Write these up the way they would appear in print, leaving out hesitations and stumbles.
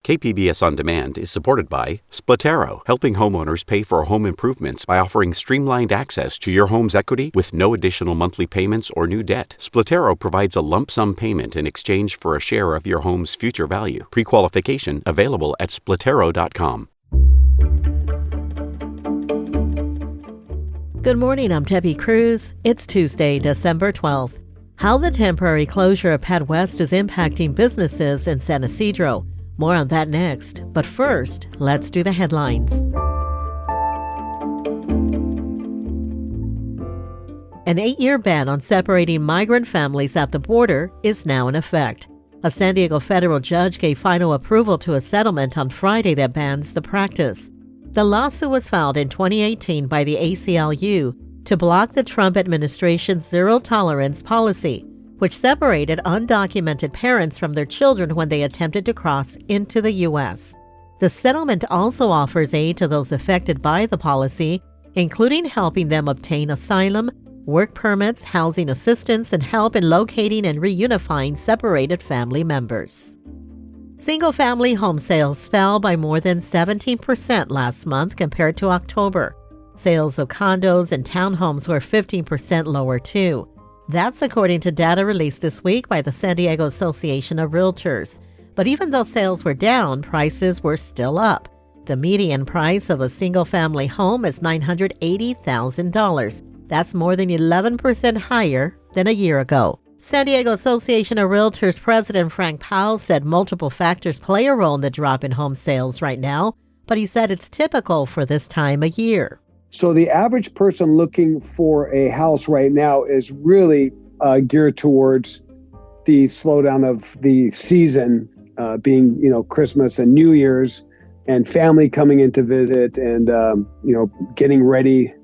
KPBS On Demand is supported by Splatero, helping homeowners pay for home improvements by offering streamlined access to your home's equity with no additional monthly payments or new debt. Splatero provides a lump sum payment in exchange for a share of your home's future value. Pre-qualification available at splatero.com. Good morning, I'm Debbie Cruz. It's Tuesday, December 12th. How the temporary closure of PedWest is impacting businesses in San Ysidro. More on that next. But first, let's do the headlines. An 8-year ban on separating migrant families at the border is now in effect. A San Diego federal judge gave final approval to a settlement on Friday that bans the practice. The lawsuit was filed in 2018 by the ACLU to block the Trump administration's zero-tolerance policy, which separated undocumented parents from their children when they attempted to cross into the U.S. The settlement also offers aid to those affected by the policy, including helping them obtain asylum, work permits, housing assistance, and help in locating and reunifying separated family members. Single-family home sales fell by more than 17% last month compared to October. Sales of condos and townhomes were 15% lower, too. That's according to data released this week by the San Diego Association of Realtors. But even though sales were down, prices were still up. The median price of a single-family home is $980,000. That's more than 11% higher than a year ago. San Diego Association of Realtors President Frank Powell said multiple factors play a role in the drop in home sales right now, but he said it's typical for this time of year. So the average person looking for a house right now is really geared towards the slowdown of the season, being, Christmas and New Year's and family coming in to visit and, getting ready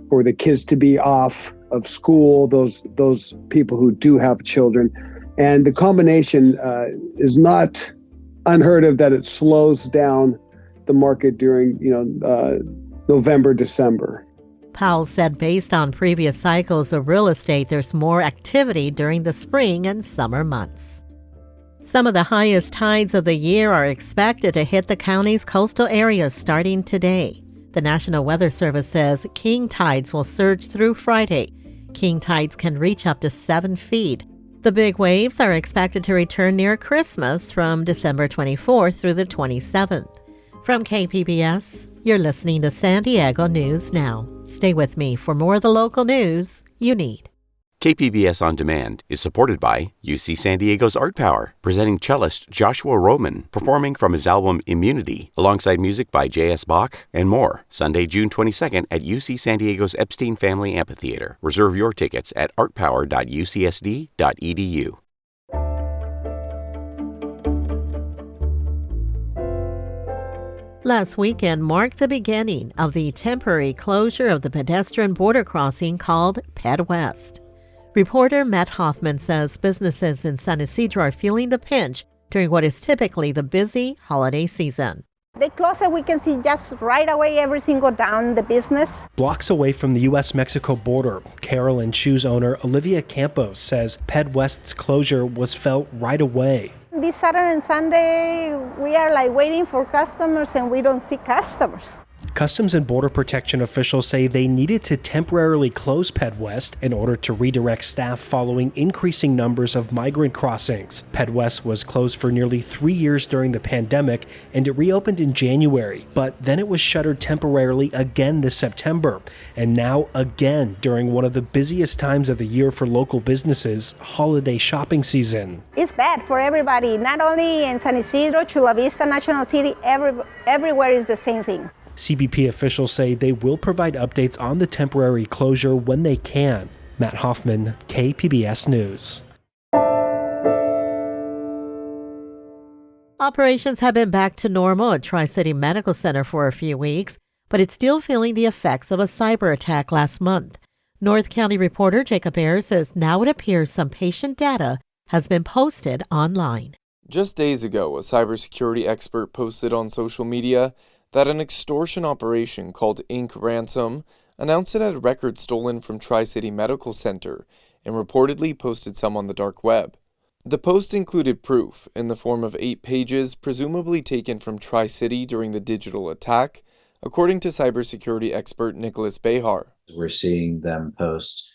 for the kids to be off of school, those people who do have children. And the combination is not unheard of that it slows down the market during, November, December. Powell said based on previous cycles of real estate, there's more activity during the spring and summer months. Some of the highest tides of the year are expected to hit the county's coastal areas starting today. The National Weather Service says king tides will surge through Friday. King tides can reach up to 7 feet. The big waves are expected to return near Christmas from December 24th through the 27th. From KPBS, you're listening to San Diego News Now. Stay with me for more of the local news you need. KPBS On Demand is supported by UC San Diego's Art Power, presenting cellist Joshua Roman, performing from his album Immunity, alongside music by J.S. Bach and more, Sunday, June 22nd at UC San Diego's Epstein Family Amphitheater. Reserve your tickets at artpower.ucsd.edu. Last weekend marked the beginning of the temporary closure of the pedestrian border crossing called PedWest. Reporter Matt Hoffman says businesses in San Ysidro are feeling the pinch during what is typically the busy holiday season. They close it, we can see just right away everything go down the business. Blocks away from the U.S.-Mexico border, Carol and Shoes owner Olivia Campos says PedWest's closure was felt right away. This Saturday and Sunday, we are waiting for customers and we don't see customers. Customs and Border Protection officials say they needed to temporarily close PedWest in order to redirect staff following increasing numbers of migrant crossings. PedWest was closed for nearly 3 years during the pandemic, and it reopened in January. But then it was shuttered temporarily again this September, and now again during one of the busiest times of the year for local businesses, holiday shopping season. It's bad for everybody, not only in San Ysidro, Chula Vista, National City, everywhere is the same thing. CBP officials say they will provide updates on the temporary closure when they can. Matt Hoffman, KPBS News. Operations have been back to normal at Tri-City Medical Center for a few weeks, but it's still feeling the effects of a cyber attack last month. North County reporter Jacob Ayers says now it appears some patient data has been posted online. Just days ago, a cybersecurity expert posted on social media that an extortion operation called Inc. Ransom announced it had records stolen from Tri-City Medical Center and reportedly posted some on the dark web. The post included proof in the form of 8 pages, presumably taken from Tri-City during the digital attack, according to cybersecurity expert Nicholas Behar. We're seeing them post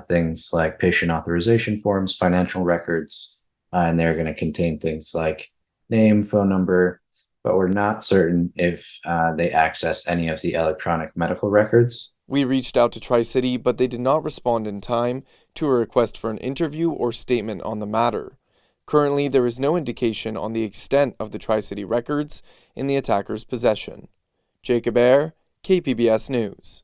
things like patient authorization forms, financial records, and they're going to contain things like name, phone number, but we're not certain if they access any of the electronic medical records. We reached out to Tri-City, but they did not respond in time to a request for an interview or statement on the matter. Currently, there is no indication on the extent of the Tri-City records in the attacker's possession. Jacob Ayer, KPBS News.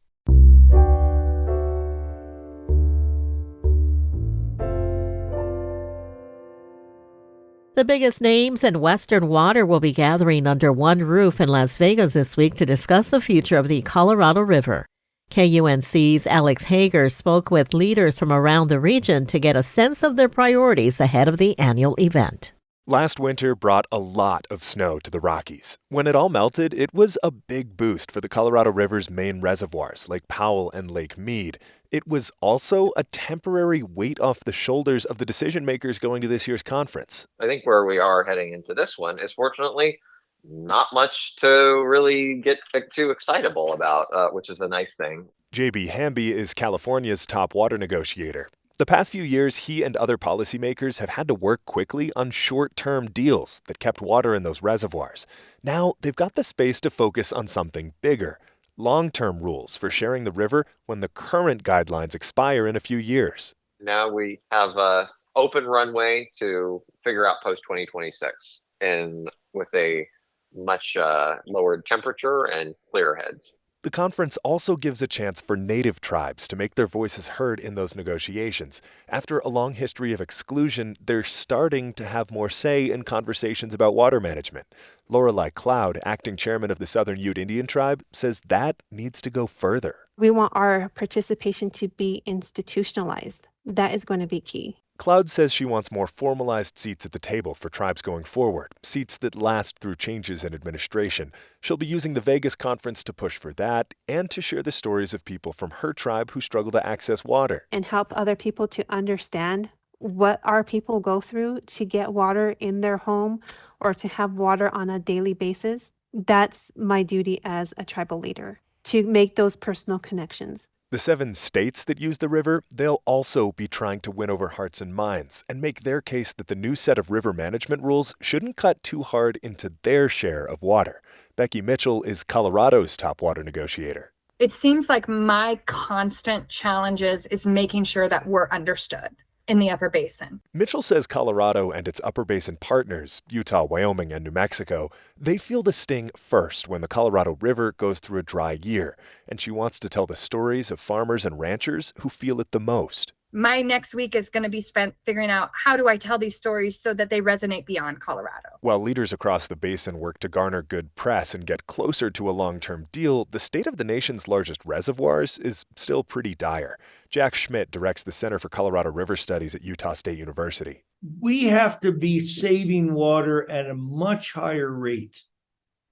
The biggest names in Western water will be gathering under one roof in Las Vegas this week to discuss the future of the Colorado River. KUNC's Alex Hager spoke with leaders from around the region to get a sense of their priorities ahead of the annual event. Last winter brought a lot of snow to the Rockies. When it all melted, it was a big boost for the Colorado River's main reservoirs, Lake Powell and Lake Mead. It was also a temporary weight off the shoulders of the decision makers going to this year's conference. I think where we are heading into this one is fortunately not much to really get too excitable about, which is a nice thing. J.B. Hamby is California's top water negotiator. The past few years, he and other policymakers have had to work quickly on short-term deals that kept water in those reservoirs. Now, they've got the space to focus on something bigger, long-term rules for sharing the river when the current guidelines expire in a few years. Now we have an open runway to figure out post-2026, and with a much lower temperature and clearer heads. The conference also gives a chance for native tribes to make their voices heard in those negotiations. After a long history of exclusion, they're starting to have more say in conversations about water management. Lorelei Cloud, acting chairman of the Southern Ute Indian Tribe, says that needs to go further. We want our participation to be institutionalized. That is going to be key. Cloud says she wants more formalized seats at the table for tribes going forward, seats that last through changes in administration. She'll be using the Vegas conference to push for that and to share the stories of people from her tribe who struggle to access water. And help other people to understand what our people go through to get water in their home or to have water on a daily basis. That's my duty as a tribal leader, to make those personal connections. The 7 states that use the river, they'll also be trying to win over hearts and minds and make their case that the new set of river management rules shouldn't cut too hard into their share of water. Becky Mitchell is Colorado's top water negotiator. It seems like my constant challenges is making sure that we're understood in the Upper Basin. Mitchell says Colorado and its Upper Basin partners, Utah, Wyoming, and New Mexico, they feel the sting first when the Colorado River goes through a dry year, and she wants to tell the stories of farmers and ranchers who feel it the most. My next week is going to be spent figuring out how do I tell these stories so that they resonate beyond Colorado. While leaders across the basin work to garner good press and get closer to a long-term deal, the state of the nation's largest reservoirs is still pretty dire. Jack Schmidt directs the Center for Colorado River Studies at Utah State University. We have to be saving water at a much higher rate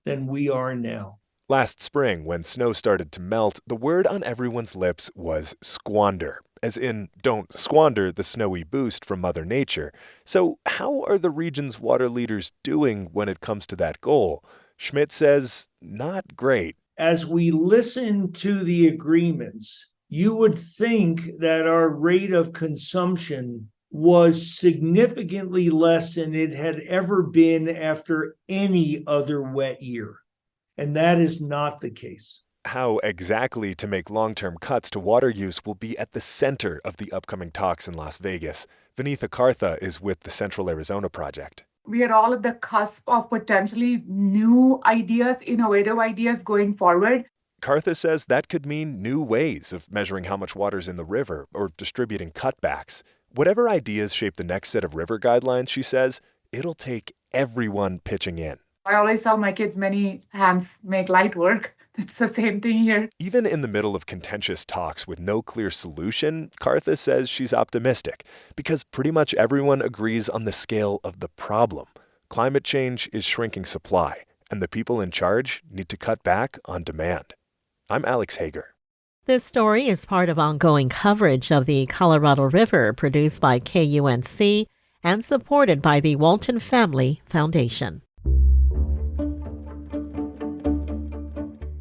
than we are now. Last spring, when snow started to melt, the word on everyone's lips was squander. As in, don't squander the snowy boost from Mother Nature. So how are the region's water leaders doing when it comes to that goal? Schmidt says, not great. As we listen to the agreements, you would think that our rate of consumption was significantly less than it had ever been after any other wet year. And that is not the case. How exactly to make long-term cuts to water use will be at the center of the upcoming talks in Las Vegas. Vinitha Kartha is with the Central Arizona Project. We are all at the cusp of potentially new ideas, innovative ideas going forward. Kartha says that could mean new ways of measuring how much water's in the river or distributing cutbacks. Whatever ideas shape the next set of river guidelines, she says, it'll take everyone pitching in. I always tell my kids many hands make light work. It's the same thing here. Even in the middle of contentious talks with no clear solution, Kartha says she's optimistic because pretty much everyone agrees on the scale of the problem. Climate change is shrinking supply, and the people in charge need to cut back on demand. I'm Alex Hager. This story is part of ongoing coverage of the Colorado River produced by KUNC and supported by the Walton Family Foundation.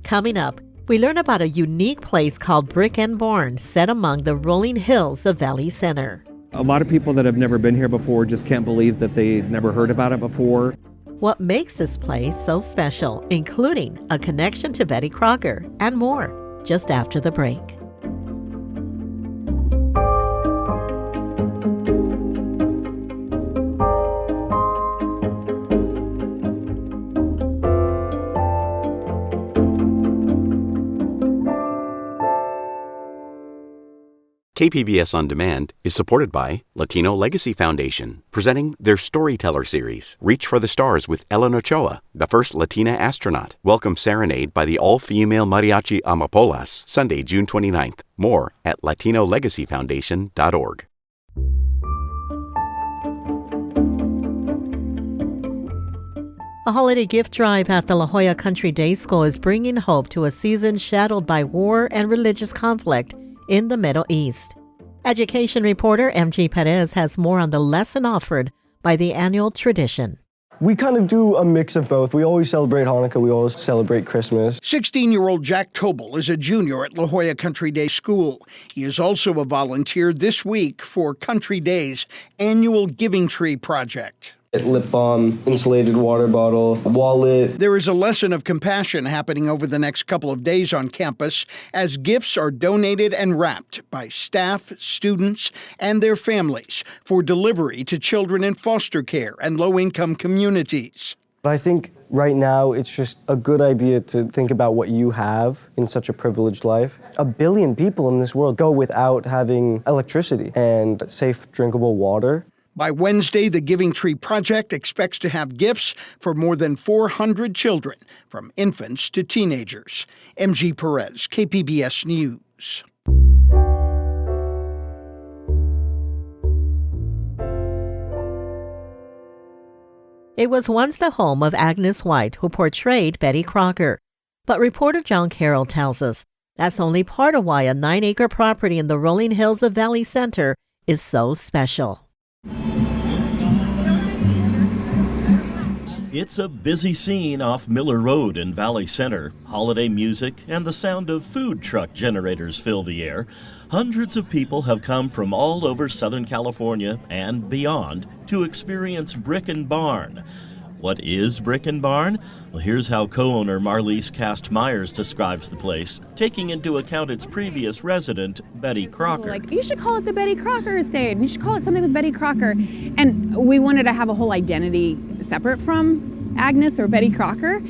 Coming up, we learn about a unique place called Brick and Barn set among the rolling hills of Valley Center. A lot of people that have never been here before just can't believe that they never heard about it before. What makes this place so special, including a connection to Betty Crocker and more, just after the break. KPBS On Demand is supported by Latino Legacy Foundation, presenting their Storyteller series, Reach for the Stars with Ellen Ochoa, the first Latina astronaut. Welcome Serenade by the all-female mariachi Amapolas, Sunday, June 29th. More at latinolegacyfoundation.org. A holiday gift drive at the La Jolla Country Day School is bringing hope to a season shadowed by war and religious conflict in the Middle East. Education reporter MG Perez has more on the lesson offered by the annual tradition. We kind of do a mix of both. We always celebrate Hanukkah. We always celebrate Christmas. 16-year-old Jack Tobel is a junior at La Jolla Country Day School. He is also a volunteer this week for Country Day's annual Giving Tree Project. Lip balm, insulated water bottle, wallet. There is a lesson of compassion happening over the next couple of days on campus as gifts are donated and wrapped by staff, students, and their families for delivery to children in foster care and low-income communities. I think right now it's just a good idea to think about what you have in such a privileged life. 1 billion people in this world go without having electricity and safe, drinkable water. By Wednesday, the Giving Tree Project expects to have gifts for more than 400 children, from infants to teenagers. MG Perez, KPBS News. It was once the home of Agnes White, who portrayed Betty Crocker. But reporter John Carroll tells us that's only part of why a 9-acre property in the rolling hills of Valley Center is so special. It's a busy scene off Miller Road in Valley Center. Holiday music and the sound of food truck generators fill the air. Hundreds of people have come from all over Southern California and beyond to experience Brick and Barn. What is Brick and Barn? Well, here's how co-owner Marlise Cast-Myers describes the place, taking into account its previous resident, Betty Crocker. You should call it the Betty Crocker Estate. You should call it something with Betty Crocker. And we wanted to have a whole identity separate from Agnes or Betty Crocker.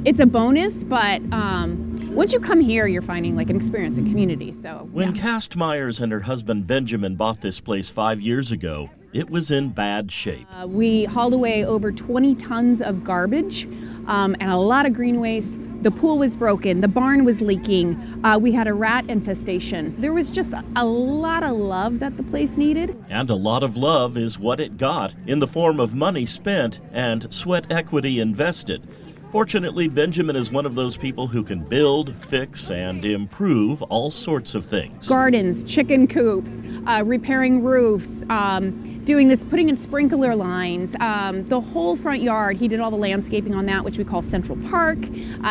It's a bonus, but once you come here, you're finding like an experience in community. So when Cast-Myers and her husband Benjamin bought this place 5 years ago, it was in bad shape. We hauled away over 20 tons of garbage and a lot of green waste. The pool was broken. The barn was leaking. We had a rat infestation. There was just a lot of love that the place needed. And a lot of love is what it got in the form of money spent and sweat equity invested. Fortunately, Benjamin is one of those people who can build, fix, and improve all sorts of things. Gardens, chicken coops, repairing roofs, putting in sprinkler lines, the whole front yard. He did all the landscaping on that, which we call Central Park.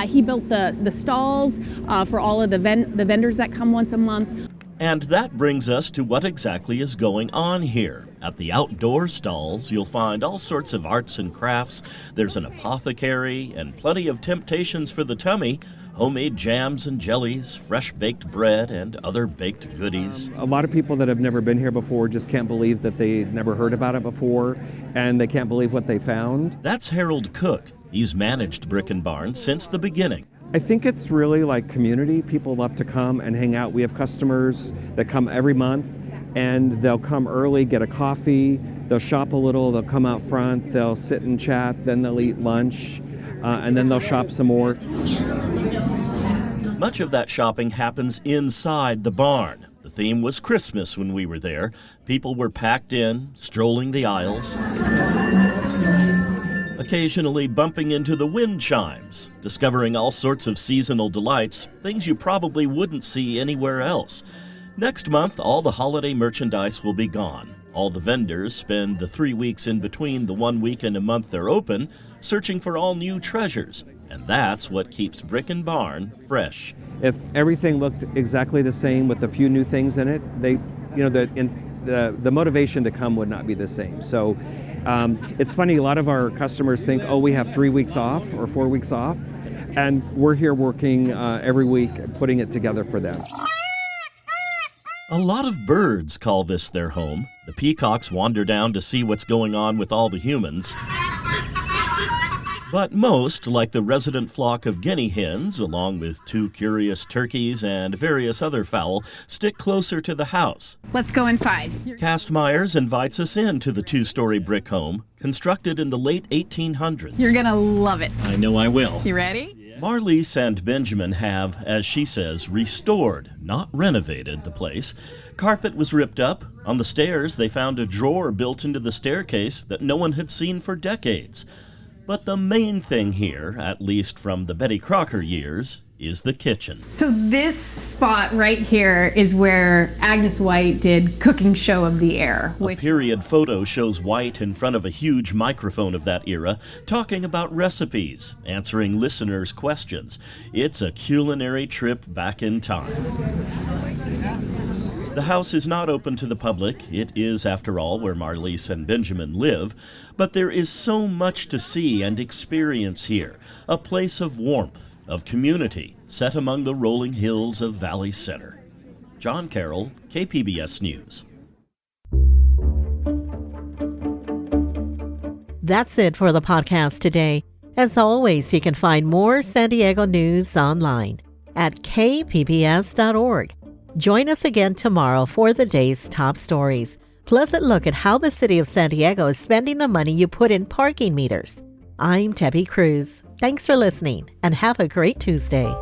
He built the stalls for all of the vendors that come once a month. And that brings us to what exactly is going on here. At the outdoor stalls, you'll find all sorts of arts and crafts. There's an apothecary and plenty of temptations for the tummy, homemade jams and jellies, fresh-baked bread, and other baked goodies. A lot of people that have never been here before just can't believe that they never heard about it before, and they can't believe what they found. That's Harold Cook. He's managed Brick and Barn since the beginning. I think it's really like community. People love to come and hang out. We have customers that come every month, and they'll come early, get a coffee, they'll shop a little, they'll come out front, they'll sit and chat, then they'll eat lunch, and then they'll shop some more. Much of that shopping happens inside the barn. The theme was Christmas when we were there. People were packed in, strolling the aisles, occasionally bumping into the wind chimes, discovering all sorts of seasonal delights, things you probably wouldn't see anywhere else. Next month, all the holiday merchandise will be gone. All the vendors spend the 3 weeks in between the 1 week and a month they're open searching for all new treasures. And that's what keeps Brick and Barn fresh. If everything looked exactly the same with a few new things in it, the motivation to come would not be the same. So it's funny, a lot of our customers think, oh, we have 3 weeks off or 4 weeks off, and we're here working every week putting it together for them. A lot of birds call this their home. The peacocks wander down to see what's going on with all the humans. But most, like the resident flock of guinea hens, along with 2 curious turkeys and various other fowl, stick closer to the house. Let's go inside. Cast Myers invites us into the 2-story brick home, constructed in the late 1800s. You're gonna love it. I know I will. You ready? Marlise and Benjamin have, as she says, restored, not renovated, the place. Carpet was ripped up. On the stairs, they found a drawer built into the staircase that no one had seen for decades. But the main thing here, at least from the Betty Crocker years, is the kitchen. So this spot right here is where Agnes White did Cooking Show of the Air. A period photo shows White in front of a huge microphone of that era, talking about recipes, answering listeners' questions. It's a culinary trip back in time. The house is not open to the public. It is, after all, where Marlise and Benjamin live. But there is so much to see and experience here. A place of warmth, of community, set among the rolling hills of Valley Center. John Carroll, KPBS News. That's it for the podcast today. As always, you can find more San Diego news online at kpbs.org. Join us again tomorrow for the day's top stories. Plus a look at how the city of San Diego is spending the money you put in parking meters. I'm Debbie Cruz. Thanks for listening and have a great Tuesday.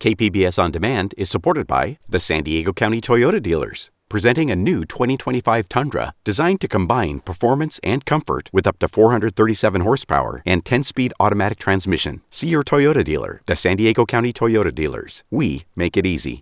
KPBS On Demand is supported by the San Diego County Toyota dealers, presenting a new 2025 Tundra designed to combine performance and comfort with up to 437 horsepower and 10-speed automatic transmission. See your Toyota dealer. The San Diego County Toyota dealers. We make it easy.